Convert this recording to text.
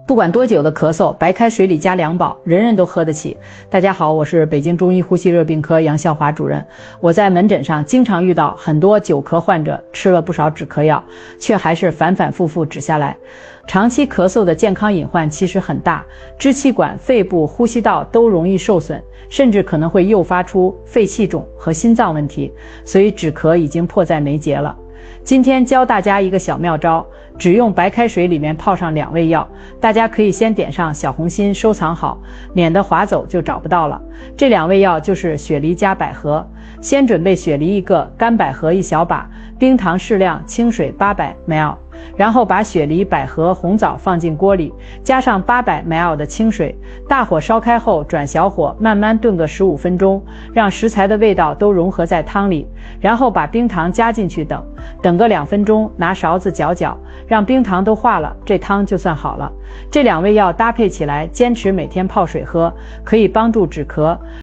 不管多久的咳嗽，白开水里加2宝，人人都喝得起。大家好，我是北京中医呼吸热病科杨笑华主任。我在门诊上经常遇到很多久咳患者，吃了不少止咳药，却还是反反复复止下来。长期咳嗽的健康隐患其实很大，支气管、肺部、呼吸道都容易受损，甚至可能会诱发出肺气肿和心脏问题，所以止咳已经迫在眉睫了。今天教大家一个小妙招，只用白开水里面泡上2味药，大家可以先点上小红心收藏好，免得划走就找不到了。这2味药就是雪梨加百合。先准备雪梨1个，干百合1小把，冰糖适量，清水800 ml。然后把雪梨、百合、红枣放进锅里，加上800 ml 的清水，大火烧开后转小火慢慢炖个15分钟，让食材的味道都融合在汤里，然后把冰糖加进去等个2分钟，拿勺子搅搅，让冰糖都化了，这汤就算好了。这2味药搭配起来，坚持每天泡水喝，可以帮助止咳。